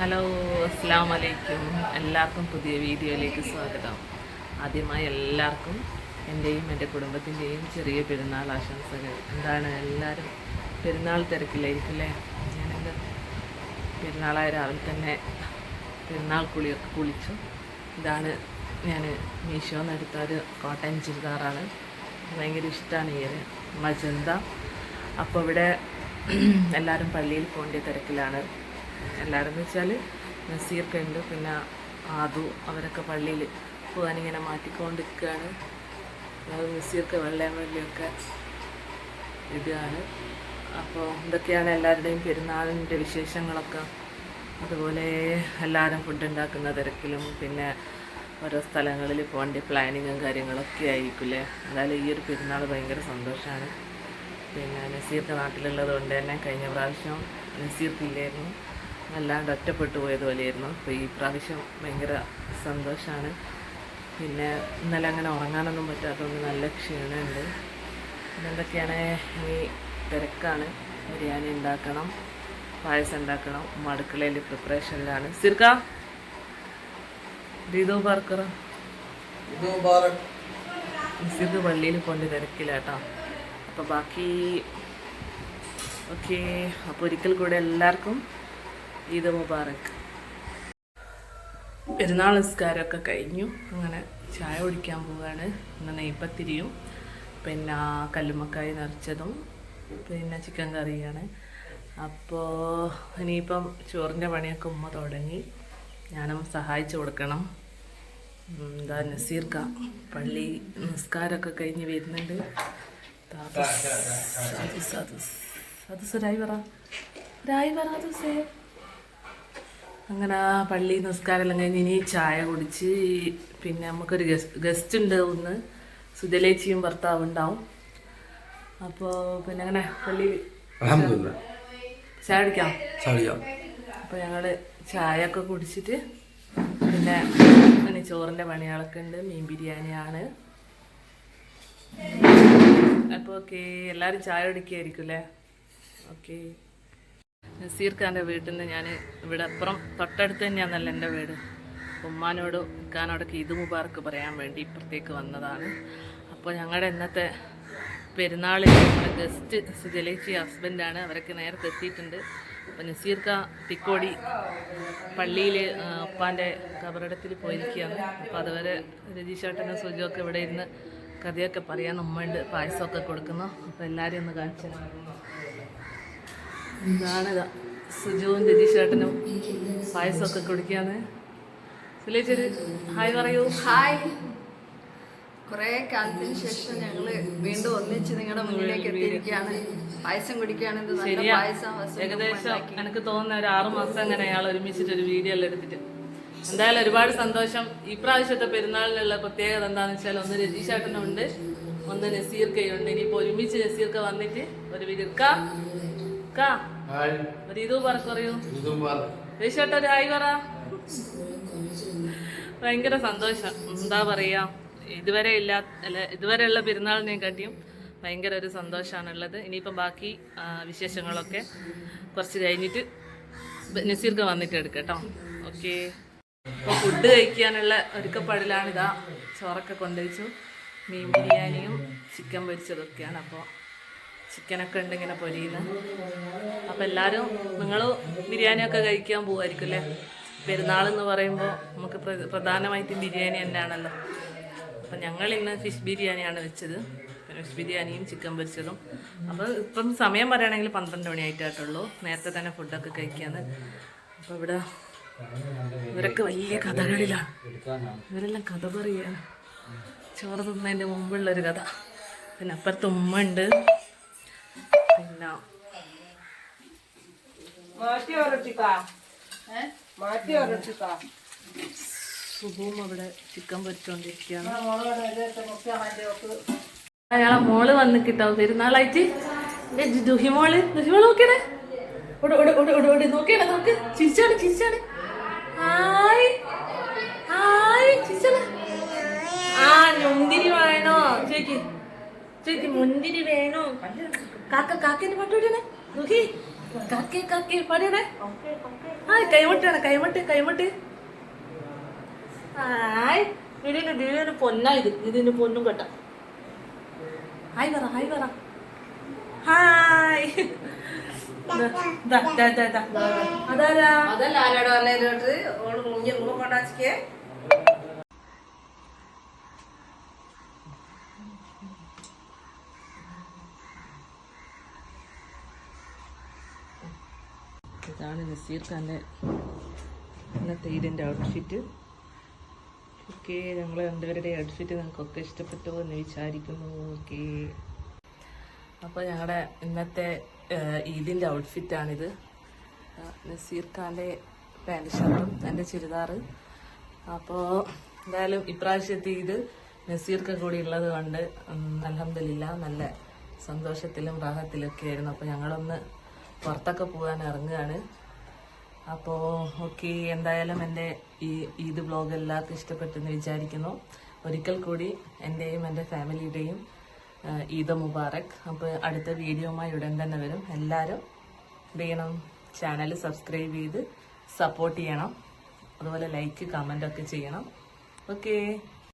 Hello, അസ്സാം വലൈക്കും. എല്ലാവർക്കും പുതിയ വീഡിയോയിലേക്ക് സ്വാഗതം. ആദ്യമായി എല്ലാവർക്കും എൻ്റെയും എൻ്റെ കുടുംബത്തിൻ്റെയും ചെറിയ പെരുന്നാൾ ആശംസകൾ. എന്താണ് എല്ലാവരും പെരുന്നാൾ തിരക്കില്ലായിരിക്കില്ലേ? ഞാനെൻ്റെ പെരുന്നാളായ രാവിലെ തന്നെ പെരുന്നാൾ കുളിയൊക്കെ കുളിച്ചു. ഇതാണ് ഞാൻ മീഷോന്ന് എടുത്ത ഒരു കോട്ടൺ ചുരിദാറാണ്. ഭയങ്കര ഇഷ്ടമാണ് ഈ ഒരു മജന്ത. അപ്പോൾ ഇവിടെ എല്ലാവരും പള്ളിയിൽ പോകേണ്ട തിരക്കിലാണ്. എല്ലാവരും എന്ന് വെച്ചാൽ നസീർക്ക് ഉണ്ട്, പിന്നെ ആദു, അവരൊക്കെ പള്ളിയിൽ പോകാനിങ്ങനെ മാറ്റിക്കൊണ്ടിരിക്കുകയാണ്. നസീർക്ക് വെള്ളയൊക്കെ ഇടുകയാണ്. അപ്പോൾ ഇതൊക്കെയാണ് എല്ലാവരുടെയും പെരുന്നാളിൻ്റെ വിശേഷങ്ങളൊക്കെ. അതുപോലെ എല്ലാവരും ഫുഡ് ഉണ്ടാക്കുന്ന തിരക്കിലും പിന്നെ ഓരോ സ്ഥലങ്ങളിൽ പോകേണ്ട പ്ലാനിങ്ങും കാര്യങ്ങളൊക്കെ ആയിരിക്കില്ലേ. എന്തായാലും ഈ ഒരു പെരുന്നാൾ ഭയങ്കര സന്തോഷമാണ്. പിന്നെ നസീർക്ക് നാട്ടിലുള്ളത് കൊണ്ട് തന്നെ കഴിഞ്ഞ പ്രാവശ്യം നസീർക്കില്ലായിരുന്നു, അല്ലാണ്ട് ഒറ്റപ്പെട്ടു പോയതുപോലെയായിരുന്നു. അപ്പോൾ ഈ പ്രാവശ്യം ഭയങ്കര സന്തോഷമാണ്. പിന്നെ ഇന്നലെ അങ്ങനെ ഉറങ്ങാനൊന്നും പറ്റാത്തതുകൊണ്ട് നല്ല ക്ഷീണമുണ്ട്. ഇതെന്തൊക്കെയാണ്, ഈ തിരക്കാണ്. ബിരിയാണി ഉണ്ടാക്കണം, പായസം ഉണ്ടാക്കണം, അടുക്കളയിൽ പ്രിപ്പറേഷനിലാണ്. സിർക്ക ദീദോ പാർക്കറ സിർക്ക് പള്ളിയിൽ കൊണ്ട് തിരക്കില്ലാട്ടോ. അപ്പോൾ ബാക്കി ഓക്കെ. അപ്പോൾ ഒരിക്കൽ കൂടെ എല്ലാവർക്കും ഈദ് മുബാറക്. പെരുന്നാൾ നിസ്കാരമൊക്കെ കഴിഞ്ഞു. അങ്ങനെ ചായ കുടിക്കാൻ പോവുകയാണ്. പിന്നെ നെയ്പ്പത്തിരിയും പിന്നെ കല്ലുമ്മക്കായി നിറച്ചതും പിന്നെ ചിക്കൻ കറിയാണ്. അപ്പോൾ ഇനിയിപ്പം ചോറിൻ്റെ പണിയൊക്കെ ഉമ്മ തുടങ്ങി, ഞാനും സഹായിച്ചു കൊടുക്കണം. എന്താ നസീർക്ക പള്ളി നിസ്കാരമൊക്കെ കഴിഞ്ഞ് വരുന്നുണ്ട്. അങ്ങനെ പള്ളി നിസ്കാരമെല്ലാം കഴിഞ്ഞ് ഇനി ചായ കുടിച്ച് പിന്നെ നമുക്കൊരു ഗസ്റ്റ് ഉണ്ട്. ഒന്ന് സുജലേച്ചിയും ഭർത്താവ് ഉണ്ടാവും. അപ്പോൾ പിന്നെ അങ്ങനെ പള്ളിയിൽ ചായ കുടിക്കാം. അപ്പോൾ ഞങ്ങൾ ചായ ഒക്കെ കുടിച്ചിട്ട് പിന്നെ ഇനി ചോറിൻ്റെ പണികളൊക്കെ ഉണ്ട്. മീൻ ബിരിയാണിയാണ്. അപ്പോൾ ഓക്കെ, എല്ലാവരും ചായ കുടിക്കുകയായിരിക്കും അല്ലേ? ഓക്കെ. നസീർ ഖാൻ്റെ വീട്ടിൽ നിന്ന് ഞാൻ ഇവിടെ അപ്പുറം തൊട്ടടുത്ത് തന്നെയാണല്ലോ എൻ്റെ വീട്. ഉമ്മാനോടും ഖാനോടൊക്കെ ഈദ് മുബാറക്ക് പറയാൻ വേണ്ടി ഇപ്പുറത്തേക്ക് വന്നതാണ്. അപ്പോൾ ഞങ്ങളുടെ ഇന്നത്തെ പെരുന്നാളിൽ നമ്മുടെ ഗസ്റ്റ് സുജലേച്ചി ഹസ്ബൻഡാണ്. അവരൊക്കെ നേരത്തെ എത്തിയിട്ടുണ്ട്. അപ്പോൾ നസീർ ഖാൻ തിക്കോടി പള്ളിയിൽ ഉപ്പാൻ്റെ കബറിടത്തിൽ പോയിരിക്കുകയാണ്. അപ്പോൾ അതുവരെ രജീഷേട്ടനും സുജുവൊക്കെ ഇവിടെ ഇരുന്ന് കഥയൊക്കെ പറയാൻ ഉമ്മയുണ്ട്, പായസമൊക്കെ കൊടുക്കുന്നു. അപ്പോൾ എല്ലാവരും ഒന്ന് കാണിച്ചു. ഇതാണിതാ സുജുവും രജീഷേട്ടനും പായസമൊക്കെ കുടിക്കാന്ന്. സുലേച്ചൊരു ഹായ് പറയൂ. ഹായ്. കുറേ കാലത്തിന് ശേഷം ഞങ്ങൾ വീണ്ടും ഒന്നിച്ച് നിങ്ങളുടെ മുന്നിലേക്ക് എത്തിയിരിക്കുകയാണ്. പായസം കുടിക്കുകയാണ്. ശരിയാ, ഏകദേശം എനിക്ക് തോന്നുന്ന ഒരു 6 മാസം അങ്ങനെ അയാൾ ഒരുമിച്ചിട്ടൊരു വീഡിയോ എല്ലാം എടുത്തിട്ട്. എന്തായാലും ഒരുപാട് സന്തോഷം. ഈ പ്രാവശ്യത്തെ പെരുന്നാളിലുള്ള പ്രത്യേകത എന്താണെന്ന് വെച്ചാൽ ഒന്ന് രജീഷേട്ടനുണ്ട്, ഒന്ന് നസീർക്കയുണ്ട്. ഇനിയിപ്പോൾ ഒരുമിച്ച് നസീർക്ക വന്നിട്ട് ഒരു വീഡിയോ ഒരു ഇതു പറയൂ. രജീഷേട്ട ഒരു ഹായ് പറ. ഭയങ്കര സന്തോഷം. എന്താ പറയാ, ഇതുവരെയുള്ള പെരുന്നാളിനെക്കാട്ടിയും ഭയങ്കര ഒരു സന്തോഷമാണുള്ളത്. ഇനിയിപ്പം ബാക്കി വിശേഷങ്ങളൊക്കെ കുറച്ച് കഴിഞ്ഞിട്ട് നസീർക്ക് വന്നിട്ട് എടുക്കട്ടോ. ഓക്കെ. അപ്പോൾ ഫുഡ് കഴിക്കാനുള്ള ഒരുക്കപ്പാടിലാണ്. ഇതാ ചോറൊക്കെ കൊണ്ടുവച്ചു. മീൻ ബിരിയാണിയും ചിക്കൻ പൊരിച്ചതൊക്കെയാണ്. അപ്പോൾ ചിക്കനൊക്കെ ഉണ്ട് ഇങ്ങനെ പൊരിയുന്നത്. അപ്പോൾ എല്ലാവരും നിങ്ങൾ ബിരിയാണിയൊക്കെ കഴിക്കാൻ പോകുമായിരിക്കും അല്ലേ? പെരുന്നാളെന്ന് പറയുമ്പോൾ നമുക്ക് പ്രധാനമായിട്ടും ബിരിയാണി തന്നെയാണല്ലോ. അപ്പം ഞങ്ങൾ ഇന്ന് ഫിഷ് ബിരിയാണിയാണ് വെച്ചത്. ഫിഷ് ബിരിയാണിയും ചിക്കൻ പൊരിച്ചതും. അപ്പോൾ ഇപ്പം സമയം പറയുകയാണെങ്കിൽ 12 മണിയായിട്ടായിട്ടുള്ളൂ. നേരത്തെ തന്നെ ഫുഡൊക്കെ കഴിക്കാന്ന്. അപ്പോൾ ഇവിടെ ഇവരൊക്കെ വലിയ കഥകളിലാണ്. ഇവരെല്ലാം കഥ പറയുകയാണ്, ചോറ് തിന്നതിൻ്റെ മുമ്പുള്ളൊരു കഥ. പിന്നെ അപ്പുറത്ത് ഉമ്മ ഉണ്ട്. പിന്നെ സുഖവും അവിടെ ചിക്കൻ പൊരിച്ചോണ്ടിരിക്കുകയാണ്. അയാളെ മോള് വന്ന് കിട്ടാവും പെരുന്നാളായിട്ട്. ദുഹിമോള് നോക്കിയാണ്, നോക്കിയാണ്, നോക്ക് ചിരിച്ചാണ്. Hi hi ചിരിച്ചാണ്. മുന്തിരി വേണോ ചോദിക്ക്, മുന്തിരി വേണോ? കാക്കേന്റെ പട്ടോട്ടാണ് നോക്കി. കക്കെ കക്കെ പാടിയണേ. ഹായ് കൈമുട്ടാണ്, കൈമുട്ട്. ഹായ് ഇതിന് പൊന്നാ, ഇതിന് പൊന്നും കേട്ട. ഹായ് പറ ഹായ്. അതാരാ? ഇതാണ് നസീർ ഖാൻ്റെ ഇന്നത്തെ ഈദിൻ്റെ ഔട്ട്ഫിറ്റ്. ഓക്കെ, ഞങ്ങൾ രണ്ടുപേരുടെ ഔട്ട്ഫിറ്റ് നിങ്ങൾക്കൊക്കെ ഇഷ്ടപ്പെട്ടു എന്ന് വിചാരിക്കുന്നു. ഓക്കെ, അപ്പോൾ ഞങ്ങളുടെ ഇന്നത്തെ ഈദിൻ്റെ ഔട്ട്ഫിറ്റാണിത്. നസീർ ഖാൻ്റെ പാൻറ് ഷർട്ടും എൻ്റെ ചുരിദാറ്. അപ്പോൾ എന്തായാലും ഇപ്രാവശ്യത്തെ ഈദ് നസീർ ഖാൻ കൂടി ഉള്ളത് കൊണ്ട് അൽഹംദുലില്ലാ നല്ല സന്തോഷത്തിലും റാഹത്തിലൊക്കെ ആയിരുന്നു. അപ്പോൾ ഞങ്ങളൊന്ന് പുറത്തൊക്കെ പോകാൻ ഇറങ്ങുകയാണ്. അപ്പോൾ ഓക്കെ, എന്തായാലും എൻ്റെ ഈ ഈദ് വ്ലോഗ് എല്ലാവർക്കും ഇഷ്ടപ്പെട്ടെന്ന് വിചാരിക്കുന്നു. ഒരിക്കൽ കൂടി എൻ്റെയും എൻ്റെ ഫാമിലിയുടെയും ഈദ് മുബാറക്. അപ്പോൾ അടുത്ത വീഡിയോയുമായി ഉടൻ തന്നെ വരും. എല്ലാവരും എന്ത് ചെയ്യണം, ചാനൽ സബ്സ്ക്രൈബ് ചെയ്ത് സപ്പോർട്ട് ചെയ്യണം. അതുപോലെ ലൈക്ക് കമൻ്റ് ഒക്കെ ചെയ്യണം. ഓക്കെ.